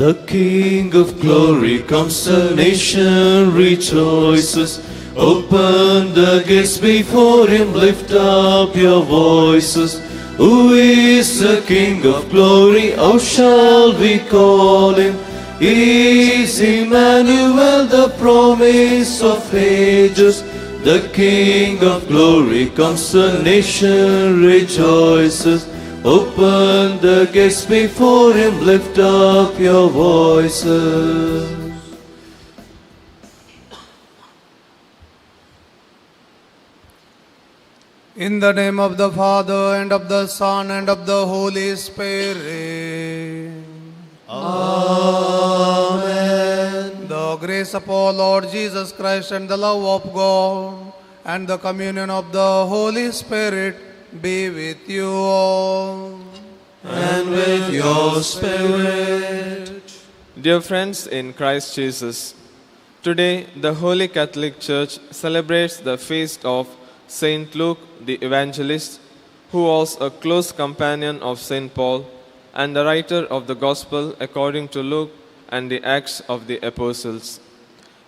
The King of glory comes, the nation rejoices. Open the gates before him, lift up your voices. Who is the King of glory? How shall we call him? He is Emmanuel, the promise of ages. The King of glory comes, the nation rejoices. Open the gates before him, lift up your voices. In the name of the Father, and of the Son, and of the Holy Spirit. Amen. The grace of our Lord Jesus Christ, and the love of God, and the communion of the Holy Spirit be with you all. And with your spirit. Dear friends in Christ Jesus, today the Holy Catholic Church celebrates the feast of Saint Luke the Evangelist, who was a close companion of Saint Paul and the writer of the Gospel according to Luke and the Acts of the Apostles.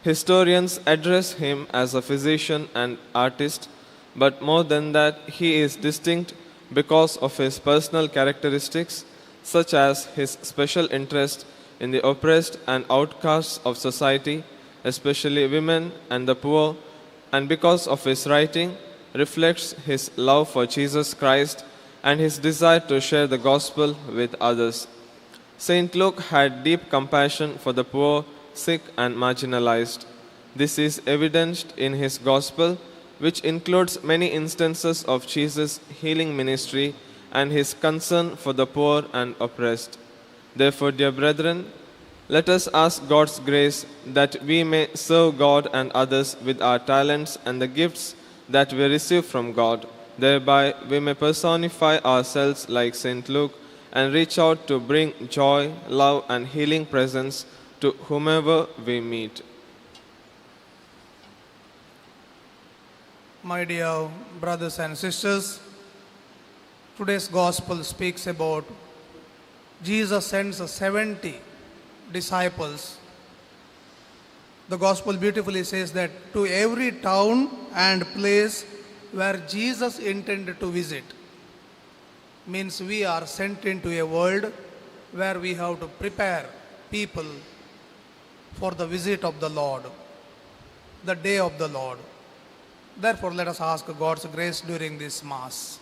Historians address him as a physician and artist, but more than that, he is distinct because of his personal characteristics, such as his special interest in the oppressed and outcasts of society, especially women and the poor, and because of his writing reflects his love for Jesus Christ and his desire to share the gospel with others. Saint Luke had deep compassion for the poor, sick, and marginalized. This is evidenced in his gospel, which includes many instances of Jesus' healing ministry and his concern for the poor and oppressed. Therefore, dear brethren, let us ask God's grace that we may serve God and others with our talents and the gifts that we receive from God. Thereby, we may personify ourselves like Saint Luke and reach out to bring joy, love, and healing presence to whomever we meet. My dear brothers and sisters, today's gospel speaks about Jesus sends 70 disciples. The gospel beautifully says that to every town and place where Jesus intended to visit. Means we are sent into a world where we have to prepare people for the visit of the Lord, the day of the Lord. Therefore, let us ask God's grace during this Mass.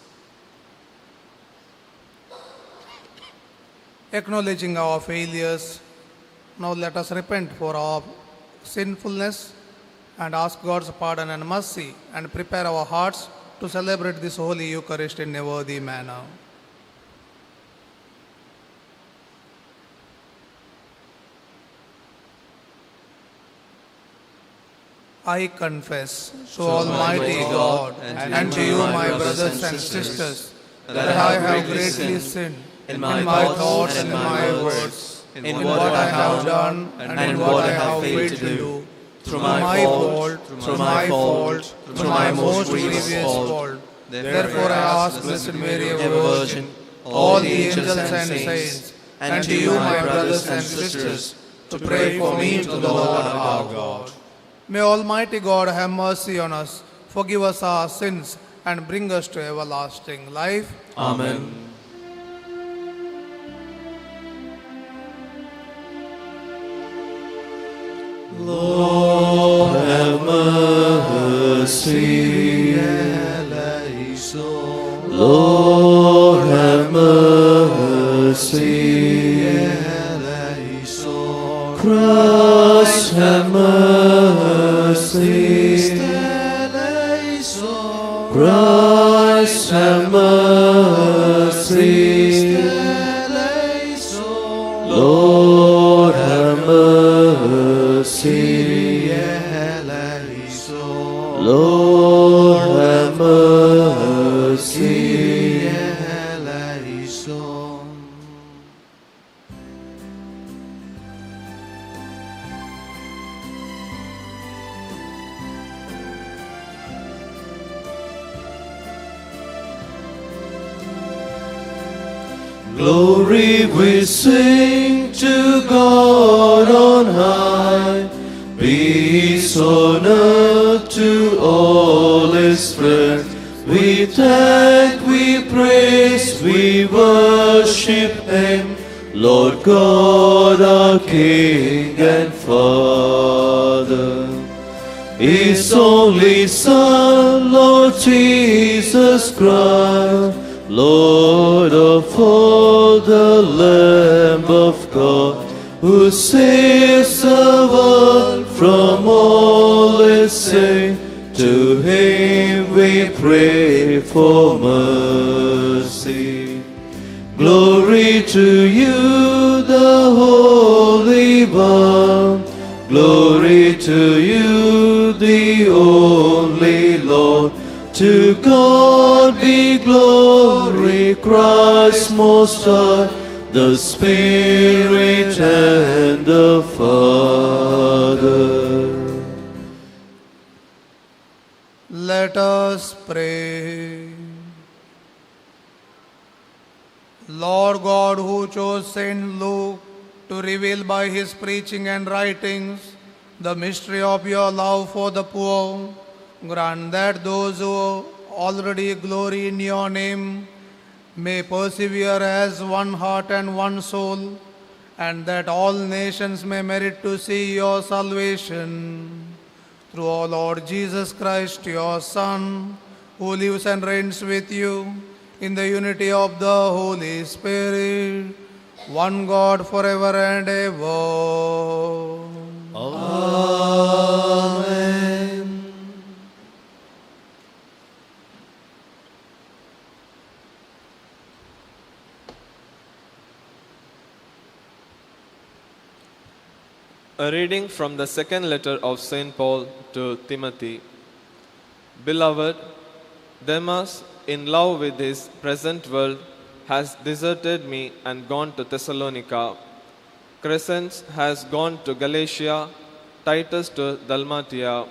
Acknowledging our failures, now let us repent for our sinfulness and ask God's pardon and mercy and prepare our hearts to celebrate this Holy Eucharist in a worthy manner. I confess to Almighty God and to you, my brothers and sisters, that I have greatly sinned in my thoughts and in my words, in what I have done and in what I have failed to do, through my fault, through my most grievous fault. Therefore I ask Blessed Mary, ever Virgin, all the angels and saints, and to you, my brothers and sisters, to pray for me to the Lord our God. May Almighty God have mercy on us, forgive us our sins, and bring us to everlasting life. Amen. Lord have mercy. Lord have mercy. Christ have mercy. Christ have mercy. Lord have mercy. Lord have mercy. Glory we sing to God on high. Peace on earth to all His friends. We thank, we praise, we worship Him, Lord God, our King and Father. His only Son, Lord Jesus Christ, Lord of all, the Lamb of God, who saves the world from all its sin. To Him we pray for mercy. Glory to you, the Holy One. Glory to you, the only Lord. To God be glory, Christ most high, the Spirit and the Father. Let us pray. Lord God, who chose Saint Luke to reveal by his preaching and writings the mystery of your love for the poor, grant that those who already glory in your name may persevere as one heart and one soul, and that all nations may merit to see your salvation. Through our Lord Jesus Christ, your Son, who lives and reigns with you in the unity of the Holy Spirit, one God forever and ever. Amen. A reading from the second letter of St. Paul to Timothy. Beloved, Demas, in love with his present world, has deserted me and gone to Thessalonica. Crescens has gone to Galatia, Titus to Dalmatia.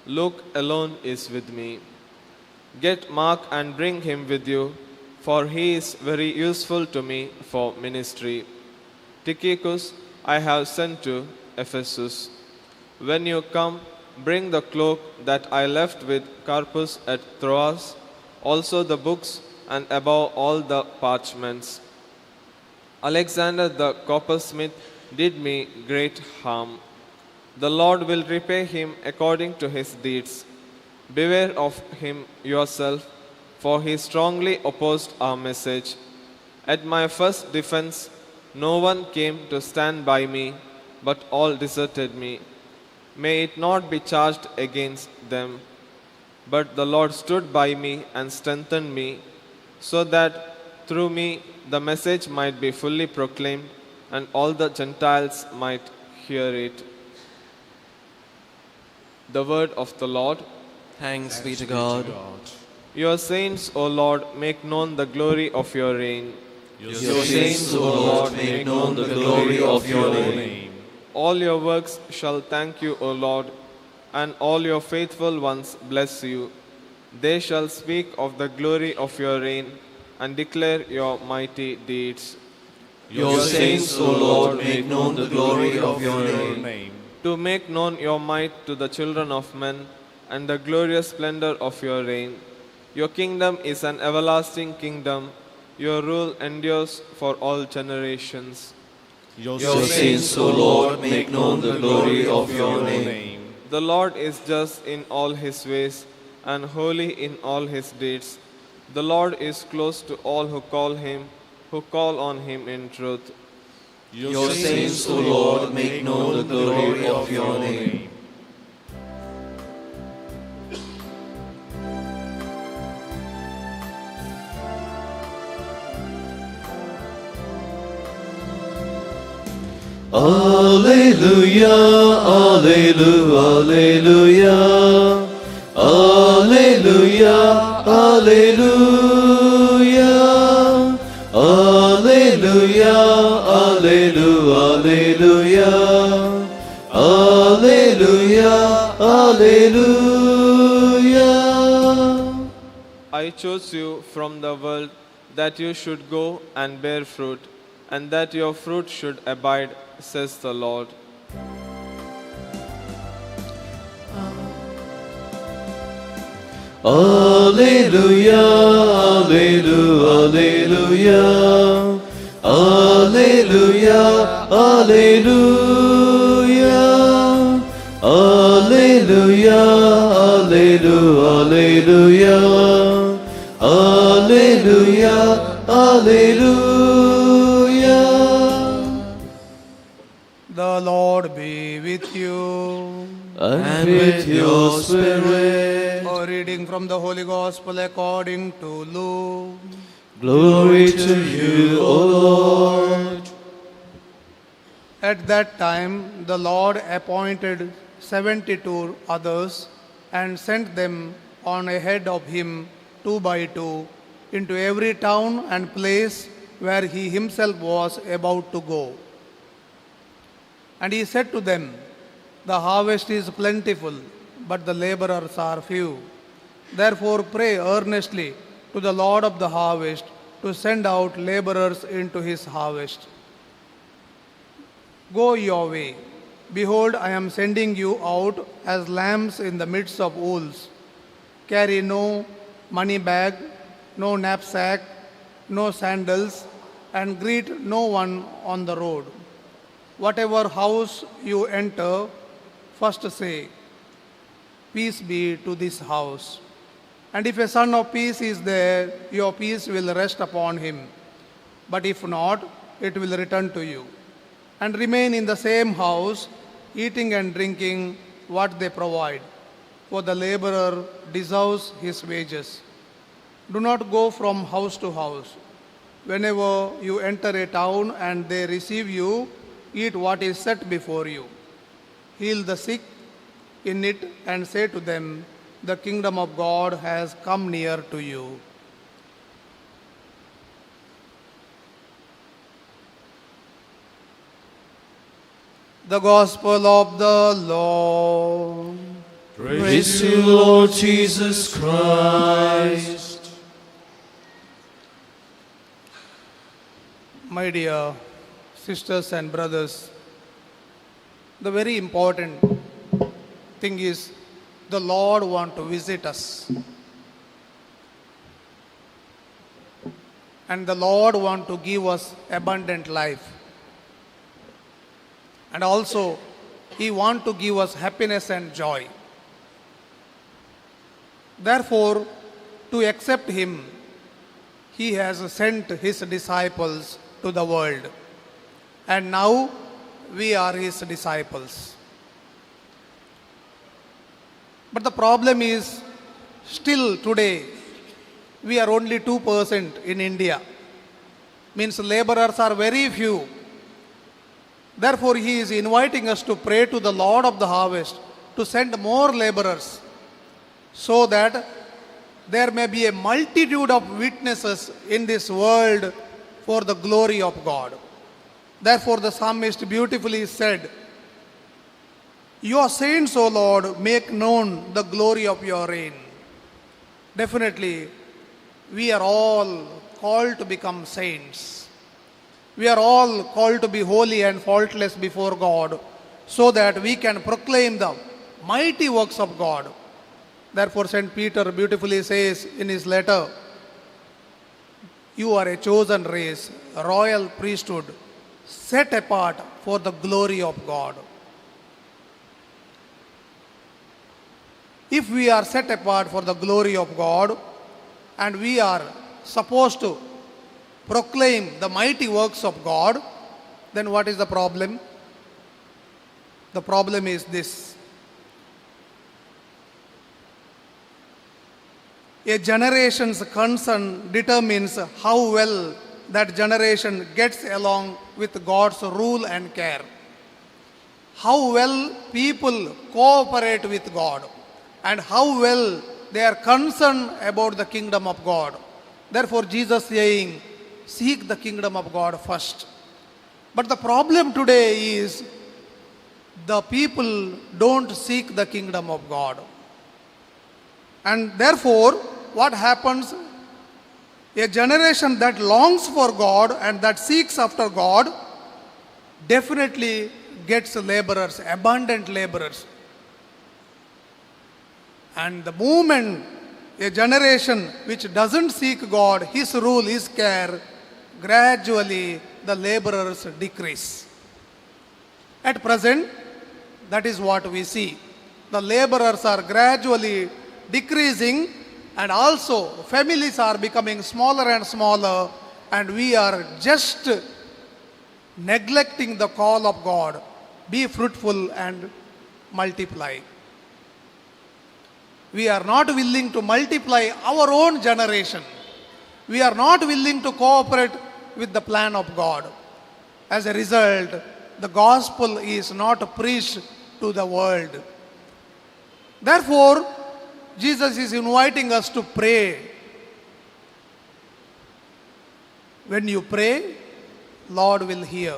Luke alone is with me. Get Mark and bring him with you, for he is very useful to me for ministry. Tychicus I have sent to Ephesus. When you come, bring the cloak that I left with Carpus at Troas, also the books, and above all the parchments. Alexander the coppersmith did me great harm. The Lord will repay him according to his deeds. Beware of him yourself, for he strongly opposed our message. At my first defense, no one came to stand by me, but all deserted me. May it not be charged against them. But the Lord stood by me and strengthened me, so that through me the message might be fully proclaimed, and all the Gentiles might hear it. The word of the Lord. Thanks be to God. Your saints, O Lord, make known the glory of your reign. Your saints, O Lord, make known the glory of your name. All your works shall thank you, O Lord, and all your faithful ones bless you. They shall speak of the glory of your reign and declare your mighty deeds. Your saints, O Lord, make known the glory of your name. To make known your might to the children of men and the glorious splendor of your reign. Your kingdom is an everlasting kingdom. Your rule endures for all generations. Your saints, O Lord, make known the glory of your name. The Lord is just in all his ways and holy in all his deeds. The Lord is close to all who call on him in truth. Your saints, O Lord, make known the glory of your name. Alleluia, Alleluia, Alleluia, Alleluia, Alleluia, Alleluia, Alleluia, Alleluia. I chose you from the world that you should go and bear fruit, and that your fruit should abide, says the Lord. Alleluia, Alleluia, Alleluia, Alleluia, Alleluia, Alleluia, Alleluia, Alleluia. The Lord be with you. And with your spirit. A reading from the Holy Gospel according to Luke. Glory to you, O Lord. At that time, the Lord appointed 72 others and sent them on ahead of him 2 by 2 into every town and place where he himself was about to go. And he said to them, "The harvest is plentiful, but the laborers are few. Therefore pray earnestly to the Lord of the harvest to send out laborers into his harvest. Go your way. Behold, I am sending you out as lambs in the midst of wolves. Carry no money bag, no knapsack, no sandals, and greet no one on the road. Whatever house you enter, first say, 'Peace be to this house.' And if a son of peace is there, your peace will rest upon him. But if not, it will return to you. And remain in the same house, eating and drinking what they provide, for the laborer deserves his wages. Do not go from house to house. Whenever you enter a town and they receive you, eat what is set before you. Heal the sick in it and say to them, 'The kingdom of God has come near to you.'" The Gospel of the Lord. Praise to you, Lord Jesus Christ. My dear sisters and brothers, the very important thing is the Lord wants to visit us. And the Lord wants to give us abundant life. And also, He wants to give us happiness and joy. Therefore, to accept Him, He has sent His disciples to the world. And now, we are His disciples. But the problem is, still today, we are only 2% in India. Means laborers are very few. Therefore, He is inviting us to pray to the Lord of the harvest to send more laborers so that there may be a multitude of witnesses in this world for the glory of God. Therefore, the psalmist beautifully said, "Your saints, O Lord, make known the glory of your reign." Definitely, we are all called to become saints. We are all called to be holy and faultless before God so that we can proclaim the mighty works of God. Therefore, St. Peter beautifully says in his letter, "You are a chosen race, a royal priesthood, set apart for the glory of God." If we are set apart for the glory of God and we are supposed to proclaim the mighty works of God, then what is the problem? The problem is this. A generation's concern determines how well that generation gets along with God's rule and care. How well people cooperate with God and how well they are concerned about the kingdom of God. Therefore, Jesus saying, seek the kingdom of God first. But the problem today is the people don't seek the kingdom of God. And therefore, what happens? A generation that longs for God and that seeks after God definitely gets laborers, abundant laborers. And the moment a generation which doesn't seek God, His rule, His care, gradually the laborers decrease. At present, that is what we see. The laborers are gradually decreasing, and also families are becoming smaller and smaller, and we are just neglecting the call of God. Be fruitful and multiply. We are not willing to multiply our own generation. We are not willing to cooperate with the plan of God. As a result, the gospel is not preached to the world. Therefore, Jesus is inviting us to pray. When you pray, Lord will hear.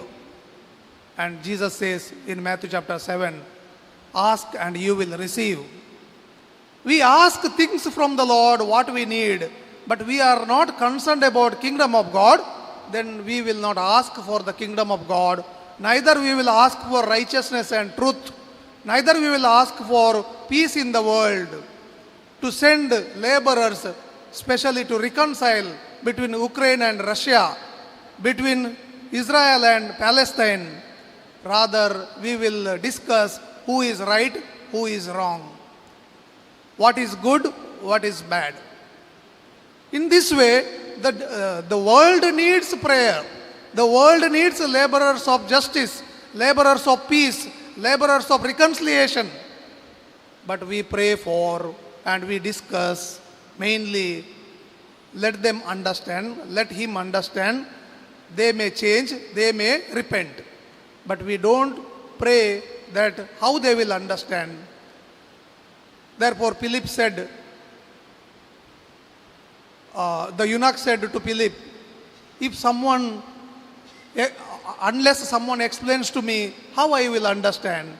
And Jesus says in Matthew chapter 7, ask and you will receive. We ask things from the Lord, what we need, but we are not concerned about kingdom of God, then we will not ask for the kingdom of God. Neither we will ask for righteousness and truth. Neither we will ask for peace in the world, to send laborers, especially to reconcile between Ukraine and Russia, between Israel and Palestine. Rather, we will discuss who is right, who is wrong, what is good, what is bad. In this way, the world needs prayer. The world needs laborers of justice, laborers of peace, laborers of reconciliation. But we pray for and we discuss mainly, let them understand, let him understand. They may change, they may repent. But we don't pray that how they will understand. Therefore, Philip said, the eunuch said to Philip, unless someone explains to me, how I will understand?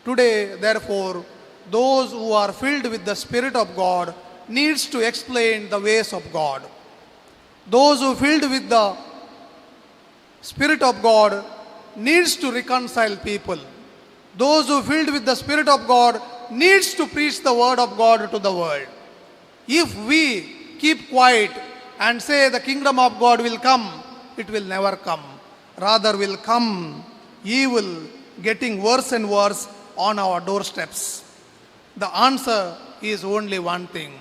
Today, therefore, those who are filled with the Spirit of God needs to explain the ways of God. Those who are filled with the Spirit of God needs to reconcile people. Those who are filled with the Spirit of God needs to preach the word of God to the world. If we keep quiet and say the kingdom of God will come, it will never come. Rather will come evil getting worse and worse on our doorsteps. The answer is only one thing.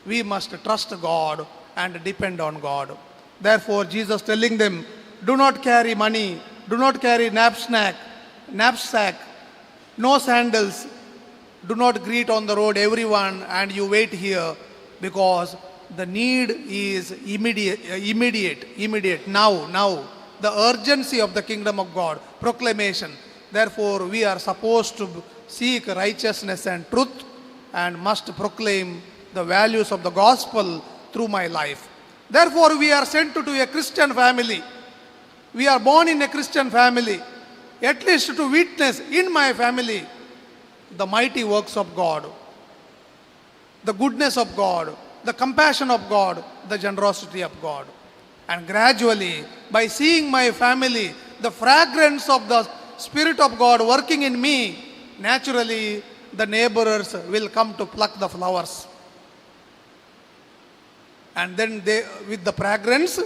We must trust God and depend on God. Therefore, Jesus telling them, do not carry money, do not carry knapsack, no sandals, do not greet on the road everyone and you wait here, because the need is immediate, now. The urgency of the kingdom of God, proclamation. Therefore, we are supposed to seek righteousness and truth and must proclaim the values of the gospel through my life. Therefore, we are sent to a Christian family. We are born in a Christian family, at least to witness in my family the mighty works of God, the goodness of God, the compassion of God, the generosity of God. And gradually, by seeing my family, the fragrance of the Spirit of God working in me, naturally the neighbors will come to pluck the flowers. And then they, with the fragrance,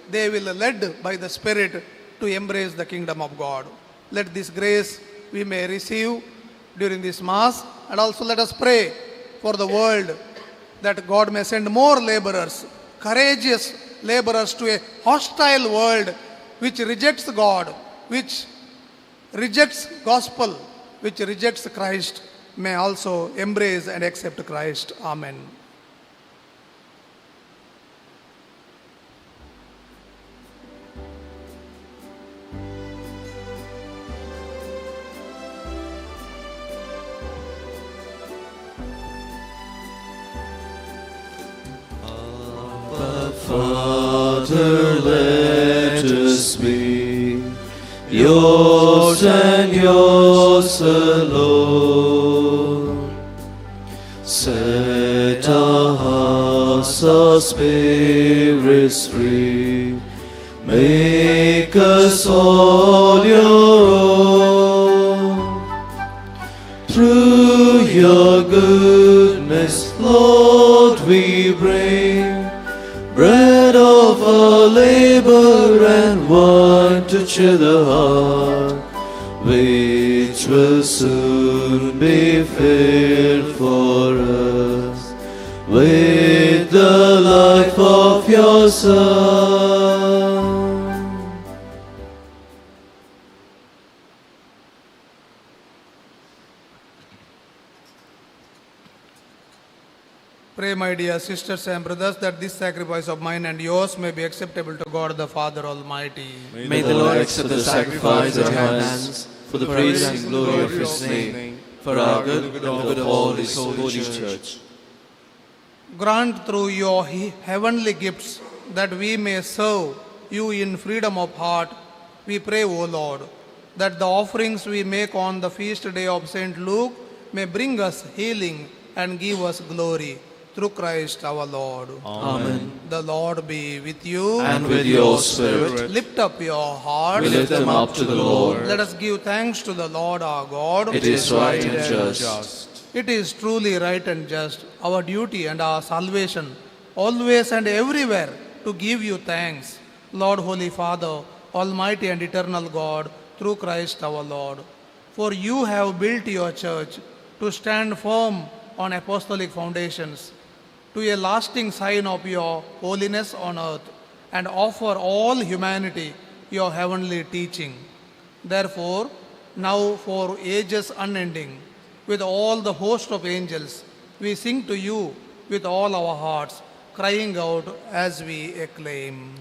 they will led by the Spirit to embrace the kingdom of God. Let this grace we may receive during this Mass, and also let us pray for the world that God may send more laborers, courageous laborers to a hostile world which rejects God, which rejects gospel, which rejects Christ, may also embrace and accept Christ. Amen. Father, let us be yours and yours alone. Set our hearts, our spirits us free. Make us all your own. Through your goodness, Lord, we bring bread of our labor and wine to cheer the heart, which will soon be filled for us with the life of your Son. Pray, my dear sisters and brothers, that this sacrifice of mine and yours may be acceptable to God the Father Almighty. May the Lord accept the sacrifice at your hands for the praise and glory of His name, for our good and for the whole His holy church. Grant through your heavenly gifts that we may serve you in freedom of heart. We pray, O Lord, that the offerings we make on the feast day of St. Luke may bring us healing and give us glory. Through Christ our Lord. Amen. The Lord be with you. And with your spirit. Lift up your hearts. We lift them up to the Lord. Let us give thanks to the Lord our God. It is right and just. It is truly right and just, our duty and our salvation, always and everywhere, to give you thanks, Lord, Holy Father, Almighty and eternal God, through Christ our Lord. For you have built your church to stand firm on apostolic foundations, to a lasting sign of your holiness on earth, and offer all humanity your heavenly teaching. Therefore, now for ages unending, with all the host of angels, we sing to you with all our hearts, crying out as we acclaim.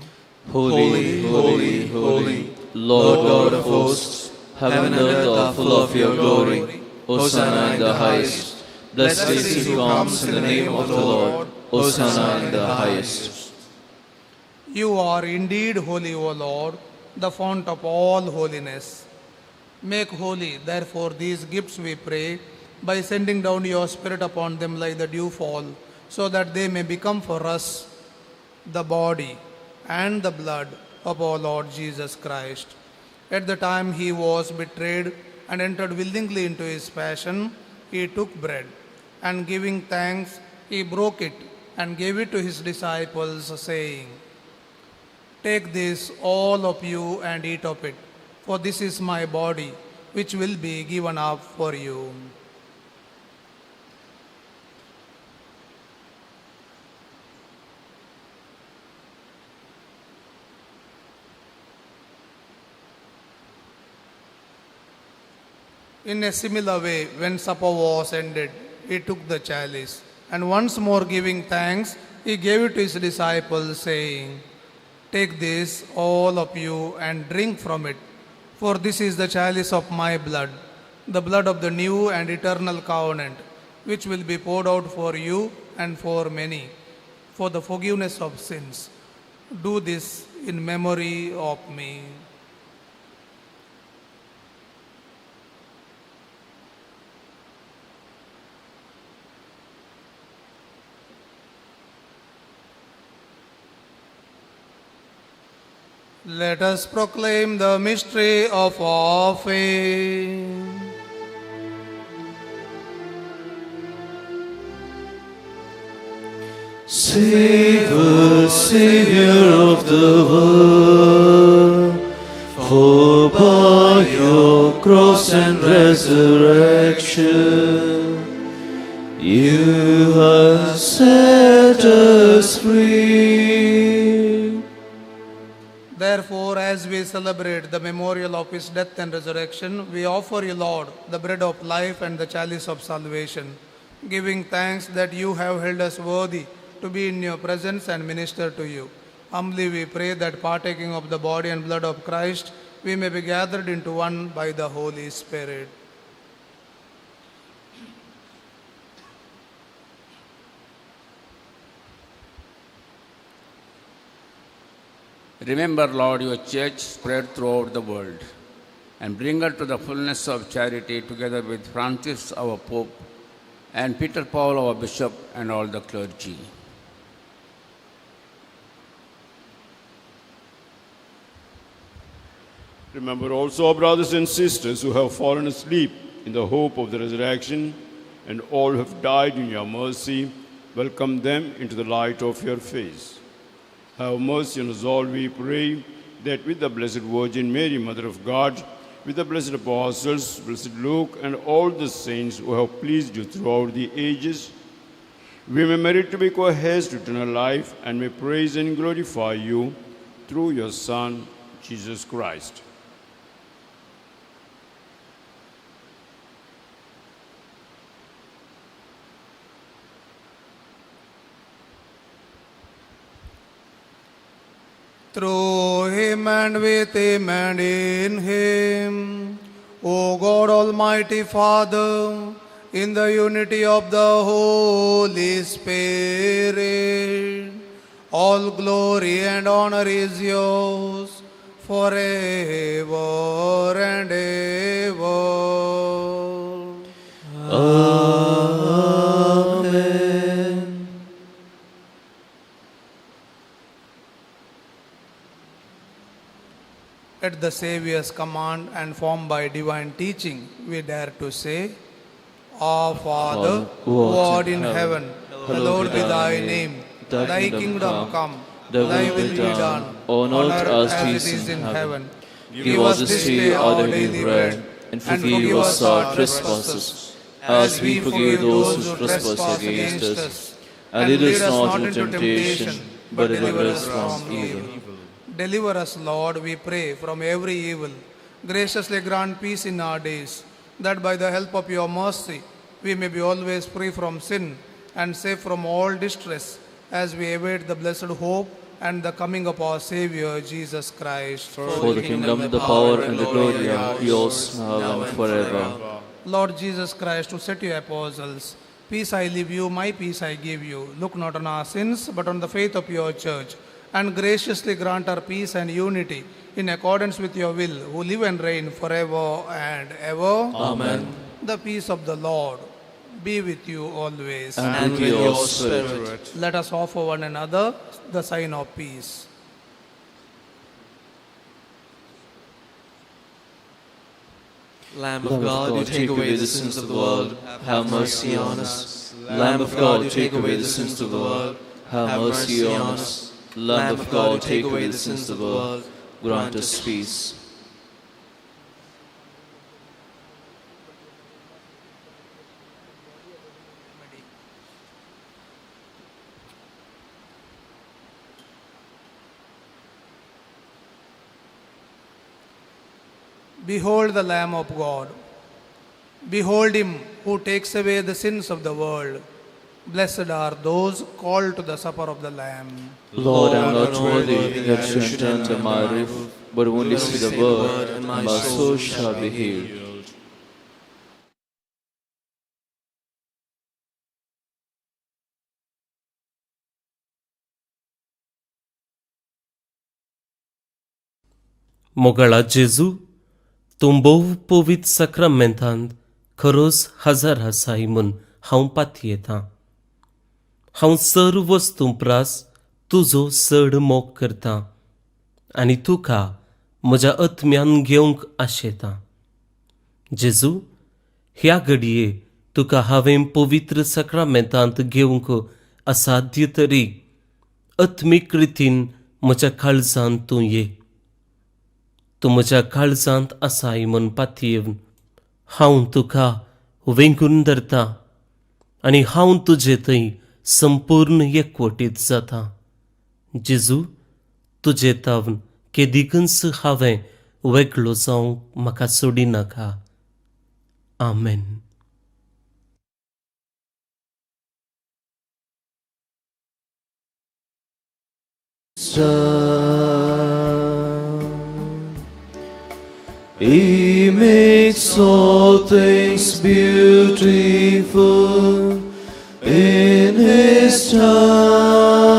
Holy, holy, holy, Lord God of hosts, heaven and earth are full of your glory. Hosanna in the highest. Blessed is he who comes in the name of the Lord. Hosanna in the highest. You are indeed holy, O Lord, the fount of all holiness. Make holy, therefore, these gifts, we pray, by sending down your Spirit upon them like the dewfall, so that they may become for us the body and the blood of our Lord Jesus Christ. At the time he was betrayed and entered willingly into his passion, he took bread, and giving thanks, he broke it and gave it to his disciples, saying, "Take this, all of you, and eat of it, for this is my body, which will be given up for you." In a similar way, when supper was ended, he took the chalice, and once more giving thanks, he gave it to his disciples, saying, "Take this, all of you, and drink from it, for this is the chalice of my blood, the blood of the new and eternal covenant, which will be poured out for you and for many, for the forgiveness of sins. Do this in memory of me." Let us proclaim the mystery of our faith. Save us, Savior of the world, for by your cross and resurrection, you have set us free. Therefore, as we celebrate the memorial of his death and resurrection, we offer you, Lord, the bread of life and the chalice of salvation, giving thanks that you have held us worthy to be in your presence and minister to you. Humbly we pray that partaking of the body and blood of Christ, we may be gathered into one by the Holy Spirit. Remember, Lord, your church spread throughout the world, and bring her to the fullness of charity, together with Francis, our Pope, and Peter Paul, our Bishop, and all the clergy. Remember also our brothers and sisters who have fallen asleep in the hope of the resurrection, and all who have died in your mercy. Welcome them into the light of your face. Have mercy on us all, we pray, that with the Blessed Virgin Mary, Mother of God, with the blessed apostles, blessed Luke, and all the saints who have pleased you throughout the ages, we may merit to be co-heirs to eternal life, and may praise and glorify you through your Son, Jesus Christ. Through him and with him and in him, O God Almighty Father, in the unity of the Holy Spirit, all glory and honor is yours forever and ever. Amen. At the Saviour's command and formed by divine teaching, we dare to say, Our Father, who art in heaven, hallowed be thy name. Thy kingdom come, thy will be done, on earth as it is in heaven. Give us this day our daily bread, and forgive us our trespasses, as we forgive those who trespass against us. And lead us not into temptation, but deliver us from evil. Deliver us, Lord, we pray, from every evil. Graciously grant peace in our days, that by the help of your mercy we may be always free from sin and safe from all distress, as we await the blessed hope and the coming of our Saviour, Jesus Christ. For the kingdom, the power, and the glory are yours now and forever. Lord Jesus Christ, who said to your apostles, Peace I leave you, my peace I give you. Look not on our sins, but on the faith of your church, and graciously grant our peace and unity in accordance with your will, who live and reign forever and ever. Amen. The peace of the Lord be with you always. And with your spirit. Let us offer one another the sign of peace. Lamb of God, you take away the sins of the world, have mercy on us. Lamb of God, you take away the sins of the world, have mercy on us. Lamb of God, take away the sins of the world, grant us peace. Behold the Lamb of God. Behold him who takes away the sins of the world. Blessed are those called to the supper of the Lamb. Lord, I am not worthy that you should enter my roof, but only say the word, and my soul shall be healed. मोगळा जेजू तुंबोव पोवीत सक्रमेंतांत खरोच हजर आसाय म्हूण हांव पातयेतां. हांव सर्व वस्तूंपरास तुजो चड मोग करतां आनी तुका म्हज्या आत्म्यान घेवंक आशेतां. जेजू, ह्या घडये तुका हांवें पवित्र सक्रमेंतांत घेवंक असाध्य तरी आत्मीक रितीन म्हज्या काळजांत तूं ये. तूं म्हज्या काळजांत आसाय म्हूण पातयेवन हांव तुका वेंगून धरतां आनी हांव तुजे थंय संपूर्ण एकवटीत जाता. जेजू, तुजे तावन केदिकच हांवें वेगळो जावंक म्हाका सोडिनाका. आमेन. He makes all things beautiful in His time.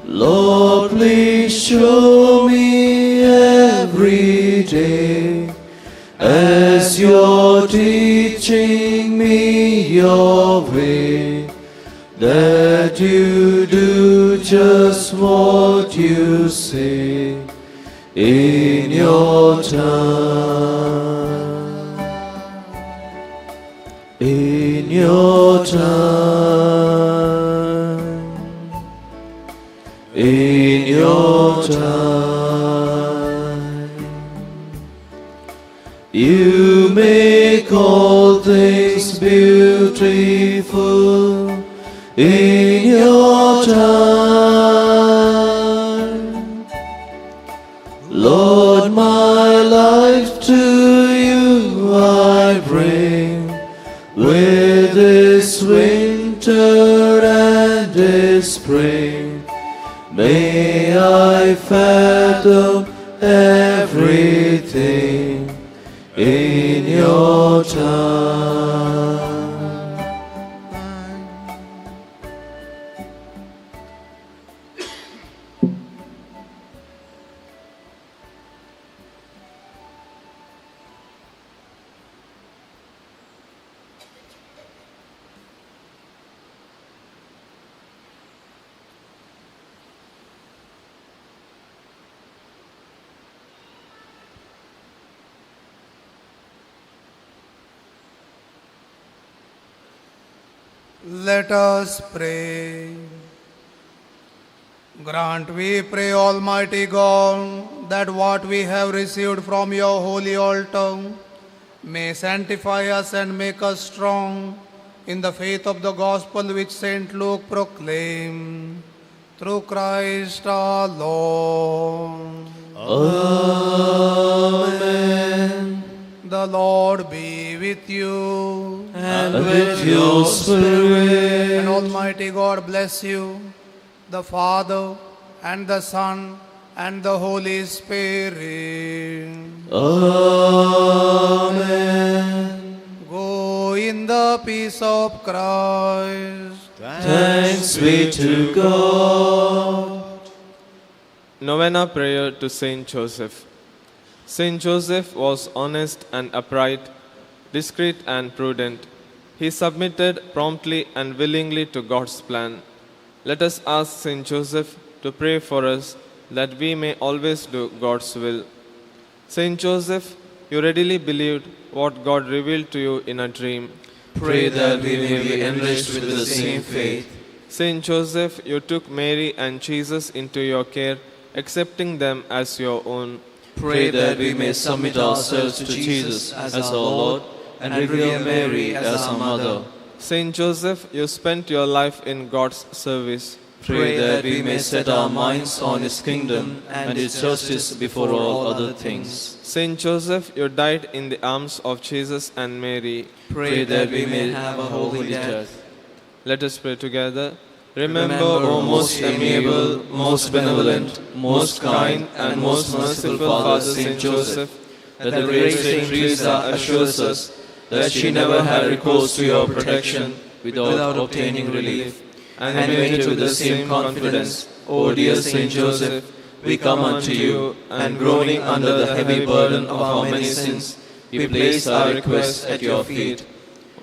Lord, please show me every day as you're teaching me your way, that you do just what you say, in your time, in your time, in your time. You make all things beautiful in your time. Lord, my life to you I bring, with this winter and this spring. May I fathom everything in your time. Let us pray. Grant, we pray, Almighty God, that what we have received from your holy altar may sanctify us and make us strong in the faith of the gospel which Saint Luke proclaimed. Through Christ our Lord. Amen. The Lord be with you. And with your spirit. And Almighty God bless you, the Father, and the Son, and the Holy Spirit. Amen. Go in the peace of Christ. Thanks be to God. Novena prayer to Saint Joseph. Saint Joseph was honest and upright, discreet and prudent. He submitted promptly and willingly to God's plan. Let us ask Saint Joseph to pray for us that we may always do God's will. Saint Joseph, you readily believed what God revealed to you in a dream. Pray that we may be enriched with the same faith. Saint Joseph, you took Mary and Jesus into your care, accepting them as your own. Pray that we may submit ourselves to Jesus as our Lord and revere Mary as our Mother. Saint Joseph, you spent your life in God's service. Pray that we may set our minds on His kingdom and His justice before all other things. Saint Joseph, you died in the arms of Jesus and Mary. Pray that we may have a holy death. Let us pray together. Remember, O most amiable, most benevolent, most kind, and most merciful Father Saint Joseph, that the great Saint Teresa assures us that she never had recourse to your protection without obtaining relief. And mated with the same confidence, O dear Saint Joseph, we come unto you, and groaning under the heavy burden of our many sins, we place our requests at your feet.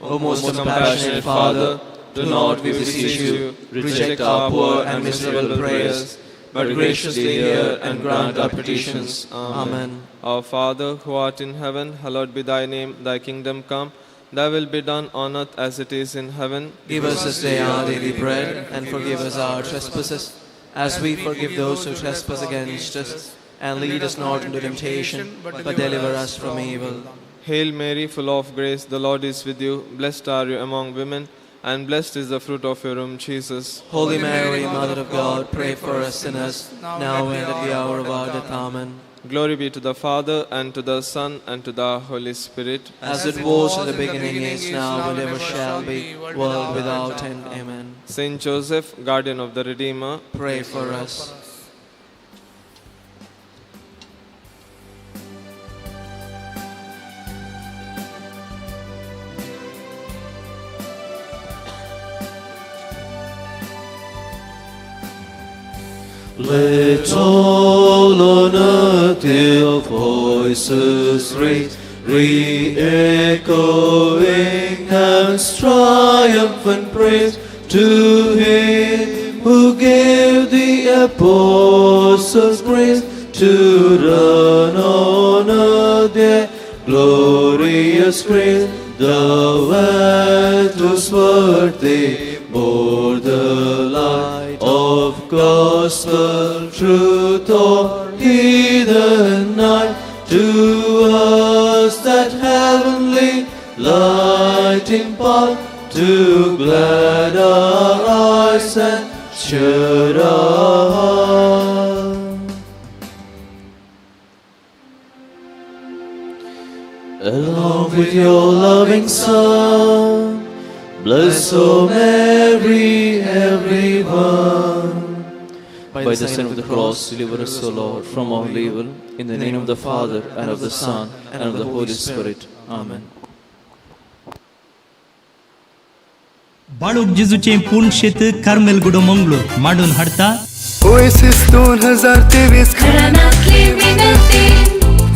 O most compassionate Father, do not, we beseech you, reject our poor and miserable prayers, but graciously hear and grant our petitions. Amen. Our Father, who art in heaven, hallowed be thy name. Thy kingdom come. Thy will be done on earth as it is in heaven. Give us this day our daily bread, and forgive us our trespasses, as we forgive those who trespass against us. And lead us not into temptation, but deliver us from evil. Hail Mary, full of grace, the Lord is with you. Blessed are you among women, and blessed is the fruit of your womb, Jesus. Holy Mary, Mother of God, pray for us sinners, now and at the hour of our death. Amen. Glory be to the Father, and to the Son, and to the Holy Spirit. As it was in the beginning, is now, and ever shall be, world without end. Amen. Saint Joseph, guardian of the Redeemer, Pray for us. Let all on earth their voices raise, re-echoing heaven's triumphant praise to Him who gave the apostles grace, to run on their glorious grace. The world whose word they bore the light of gospel truth or heathen night. To us that heavenly light impart, to glad our eyes and cheer our heart. Along with your loving Son, bless, O Mary, everyone. By the sign of the cross, deliver us, O Lord, from all evil. In the name of the Father, and of the Son, and of the Holy Spirit. Amen. बाळूक जेजूचे पूर्ण शेत Carmel गुडो मंगळूर मांडून हाडता oasis 2023 घराण्यातली विनंती,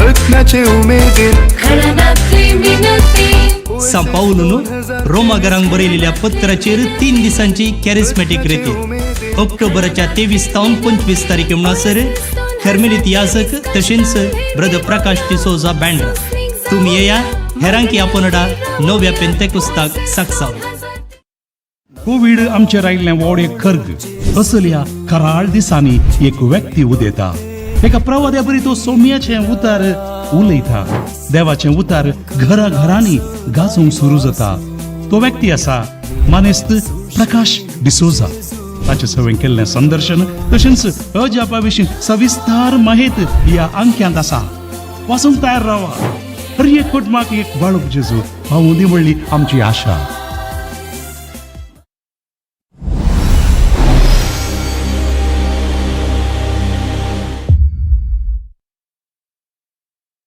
रत्नाचे उमेदीर घराण्यातली विनंती. सांपावलून रोमागरांक बरयलेल्या पत्राचेर 3 दिसांची कॅरिस्मॅटिक रेती ऑक्टोबराच्या 23 तावन 25 तारीख म्हणसर कार्मेलीत याजक तशेंच ब्रदर प्रकाश डिसोजा बँड्रा तुम्ही येया हेरांकी आपणडा नव्या पेंतेकुस्ताक साक्षाव. कोविड आमचे रायल्ले व्हड खर्ग असल्या कराळ दिसांनी एक व्यक्ती उदेता एका प्रवाद्या बरी तो सौम्याचे उतार उलयता देवाचे उतार घरा घरांनी गाजोंक सुरू जाता. तो व्यक्ती आसा मानेस्त प्रकाश डिसोजा. ताचे सवें केल्लें संदर्शन तशेंच अजापा विशीं सविस्तार माहिती ह्या अंक्यांत आसा. वाचूंक तयार रावा. हर एक कुटुंबाक एक बाळूक जेजू हांव उदी म्हणली आमची आशा.